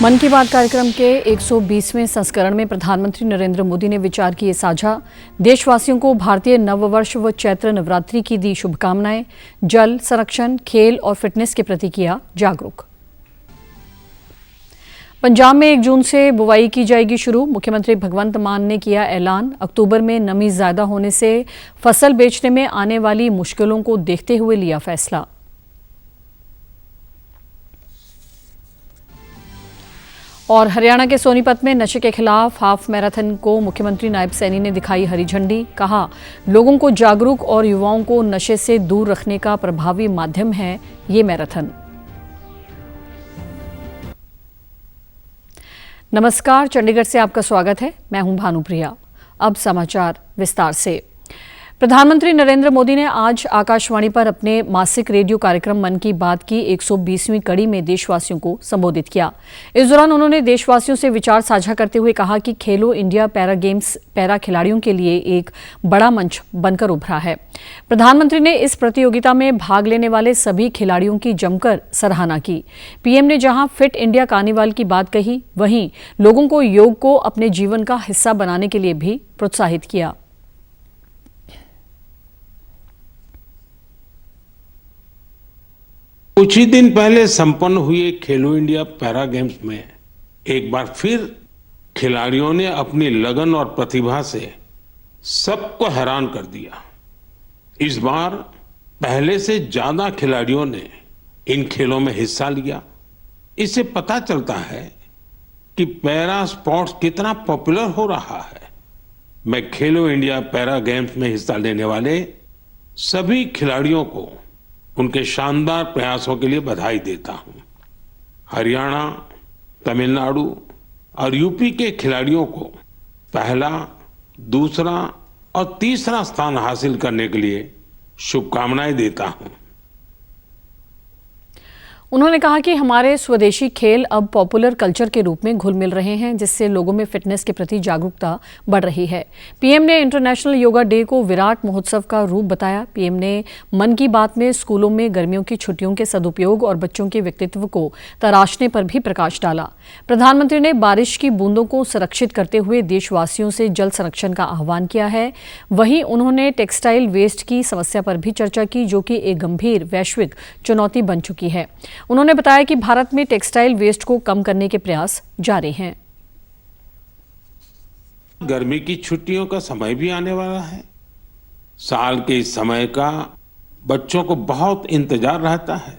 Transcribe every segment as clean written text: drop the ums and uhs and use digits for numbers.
मन की बात कार्यक्रम के 120वें संस्करण में प्रधानमंत्री नरेंद्र मोदी ने विचार किए साझा। देशवासियों को भारतीय नववर्ष व चैत्र नवरात्रि की दी शुभकामनाएं। जल संरक्षण, खेल और फिटनेस के प्रति किया जागरूक। पंजाब में 1 जून से बुवाई की जाएगी शुरू। मुख्यमंत्री भगवंत मान ने किया ऐलान। अक्टूबर में नमी ज्यादा होने से फसल बेचने में आने वाली मुश्किलों को देखते हुए लिया फैसला। और हरियाणा के सोनीपत में नशे के खिलाफ हाफ मैराथन को मुख्यमंत्री नायब सैनी ने दिखाई हरी झंडी। कहा, लोगों को जागरूक और युवाओं को नशे से दूर रखने का प्रभावी माध्यम है ये मैराथन। नमस्कार, चंडीगढ़ से आपका स्वागत है। मैं हूं भानुप्रिया। अब समाचार विस्तार से। प्रधानमंत्री नरेंद्र मोदी ने आज आकाशवाणी पर अपने मासिक रेडियो कार्यक्रम मन की बात की 120वीं कड़ी में देशवासियों को संबोधित किया। इस दौरान उन्होंने देशवासियों से विचार साझा करते हुए कहा कि खेलो इंडिया पैरा गेम्स पैरा खिलाड़ियों के लिए एक बड़ा मंच बनकर उभरा है। प्रधानमंत्री ने इस प्रतियोगिता में भाग लेने वाले सभी खिलाड़ियों की जमकर सराहना की। पीएम ने जहां फिट इंडिया कार्निवाल की बात कही, वहीं लोगों को योग को अपने जीवन का हिस्सा बनाने के लिए भी प्रोत्साहित किया। कुछ ही दिन पहले संपन्न हुए खेलो इंडिया पैरा गेम्स में एक बार फिर खिलाड़ियों ने अपनी लगन और प्रतिभा से सबको हैरान कर दिया। इस बार पहले से ज्यादा खिलाड़ियों ने इन खेलों में हिस्सा लिया। इससे पता चलता है कि पैरा स्पोर्ट्स कितना पॉपुलर हो रहा है। मैं खेलो इंडिया पैरा गेम्स में हिस्सा लेने वाले सभी खिलाड़ियों को उनके शानदार प्रयासों के लिए बधाई देता हूं। हरियाणा, तमिलनाडु और यूपी के खिलाड़ियों को पहला, दूसरा और तीसरा स्थान हासिल करने के लिए शुभकामनाएं देता हूं। उन्होंने कहा कि हमारे स्वदेशी खेल अब पॉपुलर कल्चर के रूप में घुल मिल रहे हैं, जिससे लोगों में फिटनेस के प्रति जागरूकता बढ़ रही है। पीएम ने इंटरनेशनल योगा डे को विराट महोत्सव का रूप बताया। पीएम ने मन की बात में स्कूलों में गर्मियों की छुट्टियों के सदुपयोग और बच्चों के व्यक्तित्व को तराशने पर भी प्रकाश डाला। प्रधानमंत्री ने बारिश की बूंदों को संरक्षित करते हुए देशवासियों से जल संरक्षण का आह्वान किया है। वहीं उन्होंने टेक्सटाइल वेस्ट की समस्या पर भी चर्चा की, जो कि एक गंभीर वैश्विक चुनौती बन चुकी है। उन्होंने बताया कि भारत में टेक्सटाइल वेस्ट को कम करने के प्रयास जारी हैं। गर्मी की छुट्टियों का समय भी आने वाला है। साल के इस समय का बच्चों को बहुत इंतजार रहता है।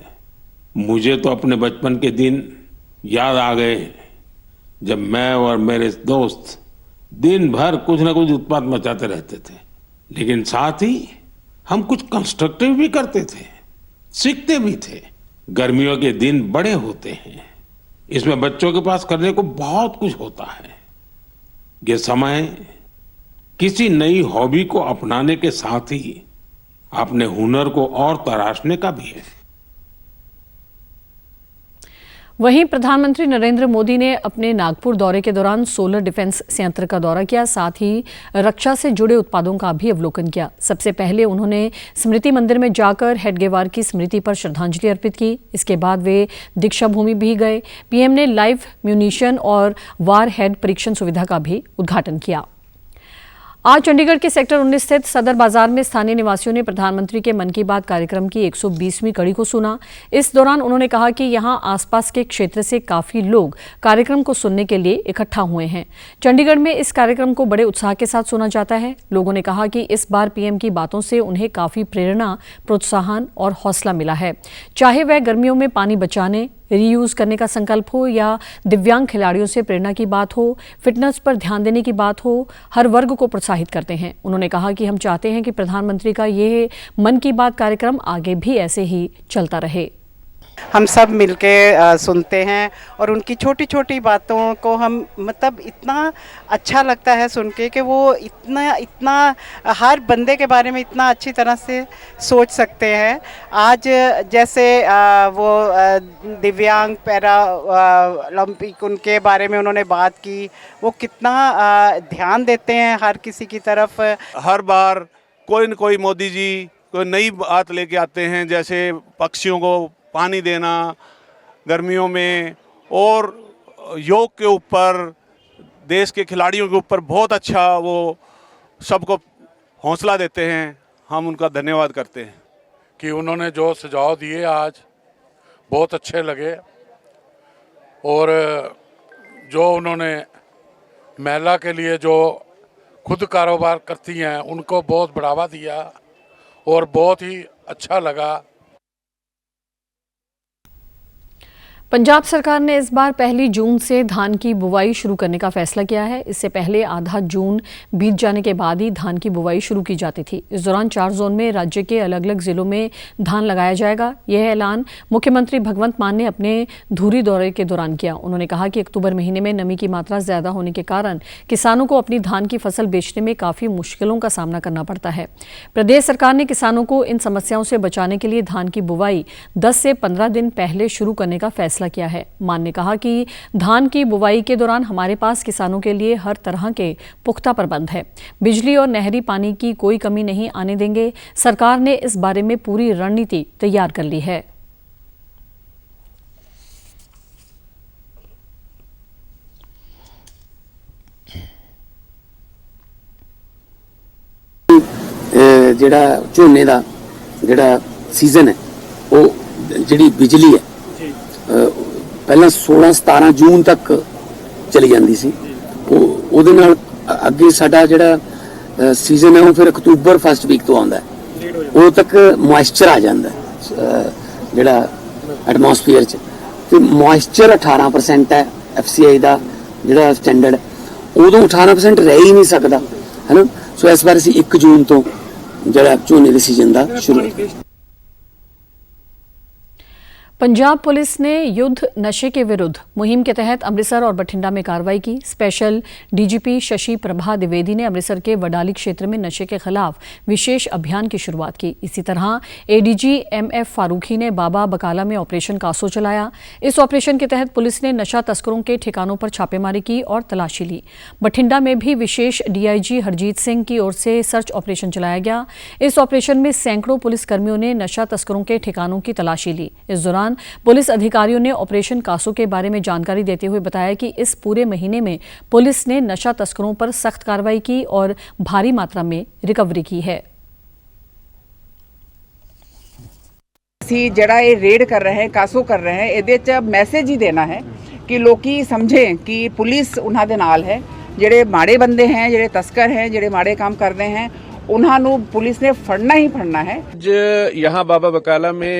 मुझे तो अपने बचपन के दिन याद आ गए, जब मैं और मेरे दोस्त दिन भर कुछ न कुछ उत्पात मचाते रहते थे, लेकिन साथ ही हम कुछ कंस्ट्रक्टिव भी करते थे, सीखते भी थे। गर्मियों के दिन बड़े होते हैं, इसमें बच्चों के पास करने को बहुत कुछ होता है। ये समय किसी नई हॉबी को अपनाने के साथ ही अपने हुनर को और तराशने का भी है। वहीं प्रधानमंत्री नरेंद्र मोदी ने अपने नागपुर दौरे के दौरान सोलर डिफेंस संयंत्र का दौरा किया। साथ ही रक्षा से जुड़े उत्पादों का भी अवलोकन किया। सबसे पहले उन्होंने स्मृति मंदिर में जाकर हेडगेवार की स्मृति पर श्रद्धांजलि अर्पित की। इसके बाद वे दीक्षा भूमि भी गए। पीएम ने लाइव म्यूनिशन और वार हेड परीक्षण सुविधा का भी उद्घाटन किया। आज चंडीगढ़ के सेक्टर 19 स्थित सदर बाजार में स्थानीय निवासियों ने प्रधानमंत्री के मन की बात कार्यक्रम की 120वीं कड़ी को सुना। इस दौरान उन्होंने कहा कि यहां आसपास के क्षेत्र से काफी लोग कार्यक्रम को सुनने के लिए इकट्ठा हुए हैं। चंडीगढ़ में इस कार्यक्रम को बड़े उत्साह के साथ सुना जाता है। लोगों ने कहा कि इस बार पीएम की बातों से उन्हें काफी प्रेरणा, प्रोत्साहन और हौसला मिला है। चाहे वह गर्मियों में पानी बचाने, रीयूज करने का संकल्प हो या दिव्यांग खिलाड़ियों से प्रेरणा की बात हो, फिटनेस पर ध्यान देने की बात हो, हर वर्ग को प्रोत्साहित करते हैं। उन्होंने कहा कि हम चाहते हैं कि प्रधानमंत्री का ये मन की बात कार्यक्रम आगे भी ऐसे ही चलता रहे। हम सब मिलके सुनते हैं और उनकी छोटी छोटी बातों को हम मतलब इतना अच्छा लगता है सुन के कि वो इतना हर बंदे के बारे में इतना अच्छी तरह से सोच सकते हैं। आज जैसे वो दिव्यांग पैरा ओलंपिक उनके बारे में उन्होंने बात की, वो कितना ध्यान देते हैं हर किसी की तरफ। हर बार कोई न कोई मोदी जी कोई नई बात लेके आते हैं, जैसे पक्षियों को पानी देना गर्मियों में, और योग के ऊपर, देश के खिलाड़ियों के ऊपर बहुत अच्छा वो सबको हौसला देते हैं। हम उनका धन्यवाद करते हैं कि उन्होंने जो सुझाव दिए आज बहुत अच्छे लगे, और जो उन्होंने महिला के लिए जो खुद कारोबार करती हैं उनको बहुत बढ़ावा दिया और बहुत ही अच्छा लगा। पंजाब सरकार ने इस बार 1 जून से धान की बुवाई शुरू करने का फैसला किया है। इससे पहले आधा जून बीत जाने के बाद ही धान की बुवाई शुरू की जाती थी। इस दौरान 4 जोन में राज्य के अलग अलग जिलों में धान लगाया जाएगा। यह ऐलान मुख्यमंत्री भगवंत मान ने अपने धुरी दौरे के दौरान किया। उन्होंने कहा कि अक्टूबर महीने में नमी की मात्रा ज्यादा होने के कारण किसानों को अपनी धान की फसल बेचने में काफी मुश्किलों का सामना करना पड़ता है। प्रदेश सरकार ने किसानों को इन समस्याओं से बचाने के लिए धान की बुवाई 10 से 15 दिन पहले शुरू करने का फैसला किया है। मान ने कहा कि धान की बुवाई के दौरान हमारे पास किसानों के लिए हर तरह के पुख्ता प्रबंध है। बिजली और नहरी पानी की कोई कमी नहीं आने देंगे। सरकार ने इस बारे में पूरी रणनीति तैयार कर ली है। ਜਿਹੜਾ ਝੋਨੇ ਦਾ ਜਿਹੜਾ ਸੀਜ਼ਨ ਹੈ ਉਹ ਜਿਹੜੀ ਬਿਜਲੀ ਹੈ ਪਹਿਲਾਂ 16-17 ਜੂਨ ਤੱਕ ਚਲੀ ਜਾਂਦੀ ਸੀ। ਉਹਦੇ ਨਾਲ ਅੱਗੇ ਸਾਡਾ ਜਿਹੜਾ ਸੀਜ਼ਨ ਹੈ ਉਹ ਫਿਰ ਅਕਤੂਬਰ ਫਸਟ ਵੀਕ ਤੋਂ ਆਉਂਦਾ ਹੈ। ਉਦੋਂ ਤੱਕ ਮੋਇਸਚਰ ਆ ਜਾਂਦਾ ਜਿਹੜਾ ਐਟਮੋਸਫੀਅਰ 'ਚ, ਤੇ ਮੋਇਸਚਰ 18% ਹੈ FCI ਦਾ ਜਿਹੜਾ ਸਟੈਂਡਰਡ, ਉਦੋਂ 18% ਰਹਿ ਹੀ ਨਹੀਂ ਸਕਦਾ, ਹੈ ਨਾ। ਸੋ ਇਸ ਵਾਰ ਅਸੀਂ 1 ਜੂਨ ਤੋਂ ਜਿਹੜਾ ਝੋਨੇ ਦੇ ਸੀਜ਼ਨ ਦਾ ਸ਼ੁਰੂ। पंजाब पुलिस ने युद्ध नशे के विरुद्ध मुहिम के तहत अमृतसर और बठिंडा में कार्रवाई की। स्पेशल DGP शशि प्रभा द्विवेदी ने अमृतसर के वडाली क्षेत्र में नशे के खिलाफ विशेष अभियान की शुरुआत की। इसी तरह ADG MF फारूकी ने बाबा बकाला में ऑपरेशन कासो चलाया। इस ऑपरेशन के तहत पुलिस ने नशा तस्करों के ठिकानों पर छापेमारी की और तलाशी ली। बठिंडा में भी विशेष DIG हरजीत सिंह की ओर से सर्च ऑपरेशन चलाया गया। इस ऑपरेशन में सैकड़ों पुलिसकर्मियों ने नशा तस्करों के ठिकानों की तलाशी ली। इस दौरान पुलिस अधिकारियों ने ऑपरेशन कासो के बारे में जानकारी देते हुए बताया कि इस पूरे महीने में पुलिस ने नशा तस्करों पर सख्त कार्रवाई की और भारी मात्रा में रिकवरी की है। ਅਸੀਂ ਜਿਹੜਾ ਇਹ ਰੇਡ ਕਰ ਰਹੇ ਹਾਂ, ਕਾਸੋ ਕਰ ਰਹੇ ਹਾਂ, ਇਹਦੇ 'ਚ ਮੈਸੇਜ ਹੀ ਦੇਣਾ ਹੈ ਕਿ ਲੋਕੀ ਸਮਝੇ ਕਿ ਪੁਲਿਸ ਉਹਨਾਂ ਦੇ ਨਾਲ ਹੈ। ਜਿਹੜੇ ਮਾੜੇ ਬੰਦੇ हैं, ਜਿਹੜੇ ਤਸਕਰ हैं, ਜਿਹੜੇ ਮਾੜੇ काम ਕਰਦੇ हैं, उन्होंने पुलिस ने फड़ना ही फड़ना है। यहाँ बाबा बकाला में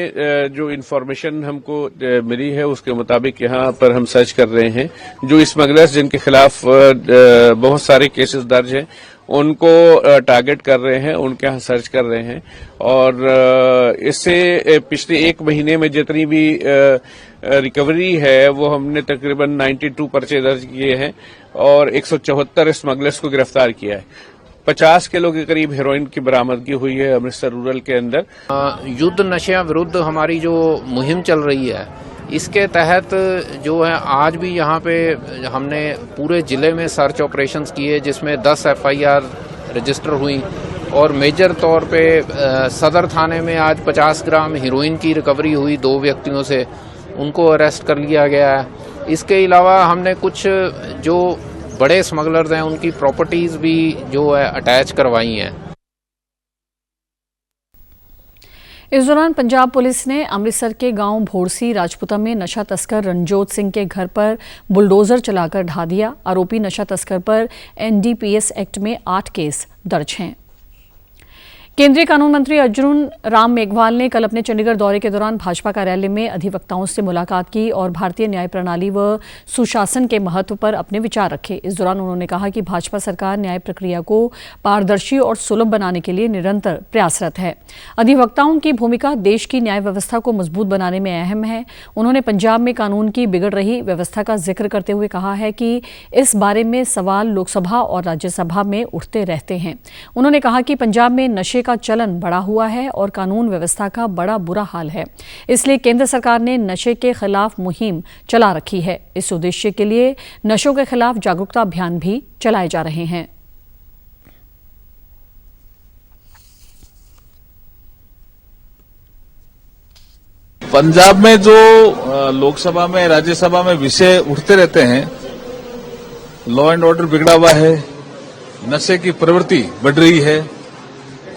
जो इन्फॉर्मेशन हमको मिली है उसके मुताबिक यहाँ पर हम सर्च कर रहे हैं। जो स्मगलर्स जिनके खिलाफ बहुत सारे केसेस दर्ज हैं उनको टारगेट कर रहे हैं, उनके यहाँ सर्च कर रहे हैं। और इससे पिछले 1 महीने में जितनी भी रिकवरी है वो हमने तकरीबन 92 पर्चे दर्ज किए हैं और 174 स्मगलर्स को गिरफ्तार किया है। 50 किलो के करीब हेरोइन की बरामदगी हुई है अमृतसर रूरल के अंदर। युद्ध नशा विरुद्ध हमारी जो मुहिम चल रही है इसके तहत जो है आज भी यहाँ पे हमने पूरे जिले में सर्च ऑपरेशंस किए जिसमें 10 FIR रजिस्टर हुई और मेजर तौर पे सदर थाने में आज 50 ग्राम हीरोइन की रिकवरी हुई। 2 व्यक्तियों से उनको अरेस्ट कर लिया गया है। इसके अलावा हमने कुछ जो बड़े स्मगलर्स हैं उनकी प्रॉपर्टीज भी जो है अटैच करवाई हैं। इस दौरान पंजाब पुलिस ने अमृतसर के गांव भोरसी राजपुता में नशा तस्कर रणजोत सिंह के घर पर बुलडोजर चलाकर ढा दिया। आरोपी नशा तस्कर पर NDPS एक्ट में 8 केस दर्ज हैं। केंद्रीय कानून मंत्री अर्जुन राम मेघवाल ने कल अपने चंडीगढ़ दौरे के दौरान भाजपा कार्यालय में अधिवक्ताओं से मुलाकात की और भारतीय न्याय प्रणाली व सुशासन के महत्व पर अपने विचार रखे। इस दौरान उन्होंने कहा कि भाजपा सरकार न्याय प्रक्रिया को पारदर्शी और सुलभ बनाने के लिए निरंतर प्रयासरत है। अधिवक्ताओं की भूमिका देश की न्याय व्यवस्था को मजबूत बनाने में अहम है। उन्होंने पंजाब में कानून की बिगड़ रही व्यवस्था का जिक्र करते हुए कहा है कि इस बारे में सवाल लोकसभा और राज्यसभा में उठते रहते हैं। उन्होंने कहा कि पंजाब में नशे का चलन बढ़ा हुआ है और कानून व्यवस्था का बड़ा बुरा हाल है, इसलिए केंद्र सरकार ने नशे के खिलाफ मुहिम चला रखी है। इस उद्देश्य के लिए नशों के खिलाफ जागरूकता अभियान भी चलाए जा रहे हैं। पंजाब में जो लोकसभा में राज्यसभा में विषय उठते रहते हैं, लॉ एंड ऑर्डर बिगड़ा हुआ है, नशे की प्रवृत्ति बढ़ रही है,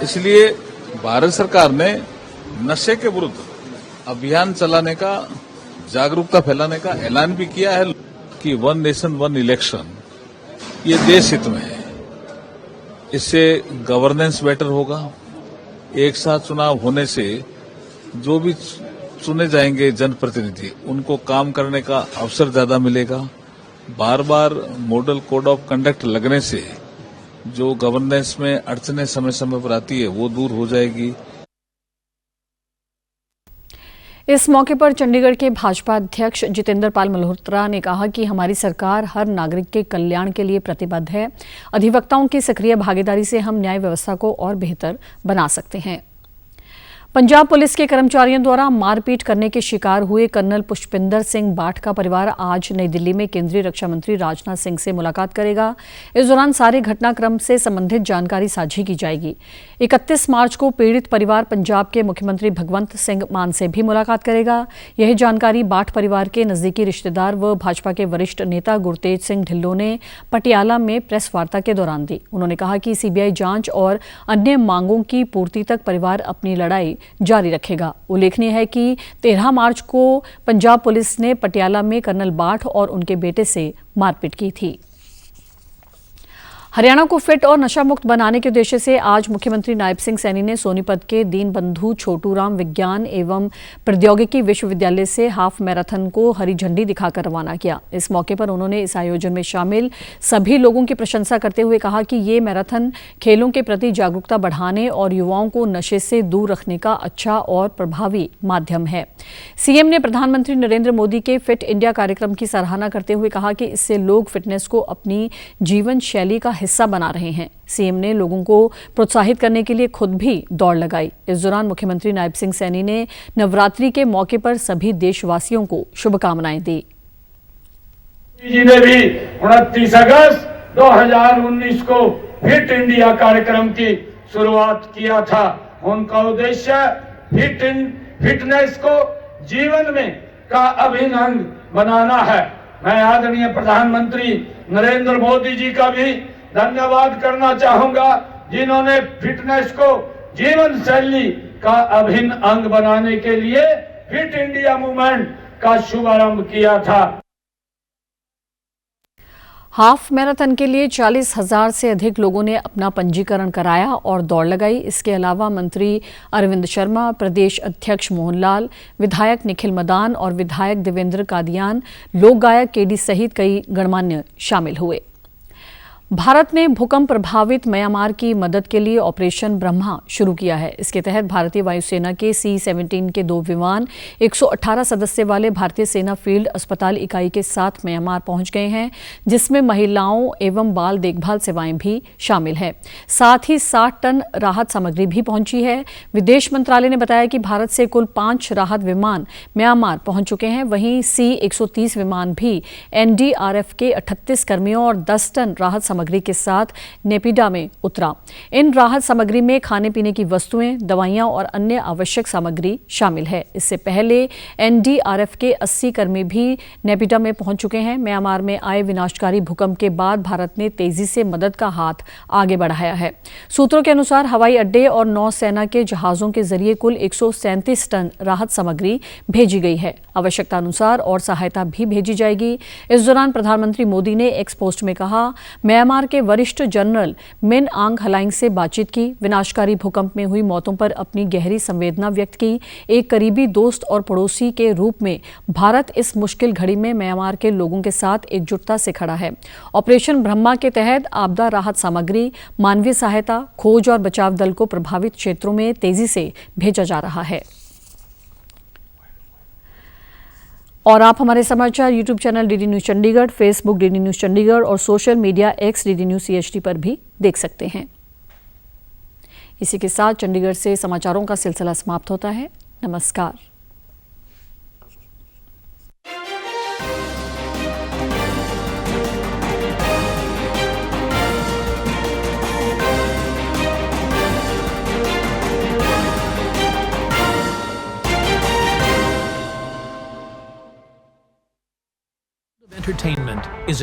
इसलिए भारत सरकार ने नशे के विरुद्ध अभियान चलाने का, जागरूकता फैलाने का ऐलान भी किया है कि 1 नेशन 1 इलेक्शन ये देश हित में है। इससे गवर्नेंस बेटर होगा। एक साथ चुनाव होने से जो भी चुने जाएंगे जनप्रतिनिधि, उनको काम करने का अवसर ज्यादा मिलेगा। बार बार मॉडल कोड ऑफ कंडक्ट लगने से जो गवर्नेंस में अड़चने समय समय पर आती है वो दूर हो जाएगी। इस मौके पर चंडीगढ़ के भाजपा अध्यक्ष जितेंद्र पाल मल्होत्रा ने कहा कि हमारी सरकार हर नागरिक के कल्याण के लिए प्रतिबद्ध है। अधिवक्ताओं की सक्रिय भागीदारी से हम न्याय व्यवस्था को और बेहतर बना सकते हैं। पंजाब पुलिस के कर्मचारियों द्वारा मारपीट करने के शिकार हुए कर्नल पुष्पिंदर सिंह बाठ का परिवार आज नई दिल्ली में केंद्रीय रक्षा मंत्री राजनाथ सिंह से मुलाकात करेगा। इस दौरान सारे घटनाक्रम से संबंधित जानकारी साझी की जाएगी। 31 मार्च को पीड़ित परिवार पंजाब के मुख्यमंत्री भगवंत सिंह मान से भी मुलाकात करेगा। यह जानकारी बाठ परिवार के नजदीकी रिश्तेदार व भाजपा के वरिष्ठ नेता गुरतेज सिंह ढिल्लों ने पटियाला में प्रेस वार्ता के दौरान दी। उन्होंने कहा कि सीबीआई जांच और अन्य मांगों की पूर्ति तक परिवार अपनी लड़ाई जारी रखेगा। उल्लेखनीय है कि 13 मार्च को पंजाब पुलिस ने पटियाला में कर्नल बाठ और उनके बेटे से मारपीट की थी। हरियाणा को फिट और नशा मुक्त बनाने के उद्देश्य से आज मुख्यमंत्री नायब सिंह सैनी ने सोनीपत के दीनबंधु छोटूराम विज्ञान एवं प्रौद्योगिकी विश्वविद्यालय से हाफ मैराथन को हरी झंडी दिखाकर रवाना किया। इस मौके पर उन्होंने इस आयोजन में शामिल सभी लोगों की प्रशंसा करते हुए कहा कि ये मैराथन खेलों के प्रति जागरूकता बढ़ाने और युवाओं को नशे से दूर रखने का अच्छा और प्रभावी माध्यम है। सीएम ने प्रधानमंत्री नरेंद्र मोदी के फिट इंडिया कार्यक्रम की सराहना करते हुए कहा कि इससे लोग फिटनेस को अपनी जीवन शैली का हिस्सा बना रहे हैं। सीएम ने लोगों को प्रोत्साहित करने के लिए खुद भी दौड़ लगाई। इस दौरान मुख्यमंत्री नायब सिंह सैनी ने नवरात्रि के मौके पर सभी देशवासियों को शुभकामनाएं दी। जी ने भी 29 अगस्त 2019 को फिट इंडिया कार्यक्रम की शुरुआत किया था। उनका उद्देश्य फिटनेस को जीवन में का अभिन्न अंग बनाना है। मैं आदरणीय प्रधानमंत्री नरेंद्र मोदी जी का भी धन्यवाद करना चाहूंगा, जिन्होंने फिटनेस को जीवन शैली का अभिन्न अंग बनाने के लिए फिट इंडिया मूवमेंट का शुभारंभ किया था। हाफ मैराथन के लिए 40,000 से अधिक लोगों ने अपना पंजीकरण कराया और दौड़ लगाई। इसके अलावा मंत्री अरविंद शर्मा, प्रदेश अध्यक्ष मोहन लाल, विधायक निखिल मदान और विधायक देवेंद्र कादियान, लोक गायक केडी सहित कई गणमान्य शामिल हुए। भारत ने भूकंप प्रभावित म्यांमार की मदद के लिए ऑपरेशन ब्रह्मा शुरू किया है। इसके तहत भारतीय वायुसेना के C-17 के 2 विमान 118 सदस्य वाले भारतीय सेना फील्ड अस्पताल इकाई के साथ म्यांमार पहुंच गए हैं, जिसमें महिलाओं एवं बाल देखभाल सेवाएं भी शामिल हैं। साथ ही 60 टन राहत सामग्री भी पहुंची है। विदेश मंत्रालय ने बताया कि भारत से कुल 5 राहत विमान म्यांमार पहुंच चुके हैं। वहीं C-130 विमान भी NDRF के 38 कर्मियों और 10 टन राहत सामग्री के साथ नेपिडा में उतरा। इन राहत सामग्री में खाने पीने की वस्तुएं, दवाइयां और अन्य आवश्यक सामग्री शामिल है। इससे पहले NDRF के 80 कर्मी भी नेपिडा में पहुंच चुके हैं। म्यांमार में आए विनाशकारी भूकंप के बाद भारत ने तेजी से मदद का हाथ आगे बढ़ाया है। सूत्रों के अनुसार हवाई अड्डे और नौसेना के जहाजों के जरिए कुल 137 टन राहत सामग्री भेजी गई है। आवश्यकता अनुसार और सहायता भी भेजी जाएगी। इस दौरान प्रधानमंत्री मोदी ने एक्स पोस्ट में कहा, म्यांमार के वरिष्ठ जनरल मिन आंग हलाइंग से बातचीत की, विनाशकारी भूकंप में हुई मौतों पर अपनी गहरी संवेदना व्यक्त की। एक करीबी दोस्त और पड़ोसी के रूप में भारत इस मुश्किल घड़ी में म्यांमार के लोगों के साथ एकजुटता से खड़ा है। ऑपरेशन ब्रह्मा के तहत आपदा राहत सामग्री, मानवीय सहायता, खोज और बचाव दल को प्रभावित क्षेत्रों में तेजी से भेजा जा रहा है। और आप हमारे समाचार YouTube channel DD news Chandigarh, Facebook DD news Chandigarh और social media X DD news CHD पर भी देख सकते हैं। इसी के साथ चंडीगढ़ से समाचारों का सिलसिला समाप्त होता है। नमस्कार। entertainment is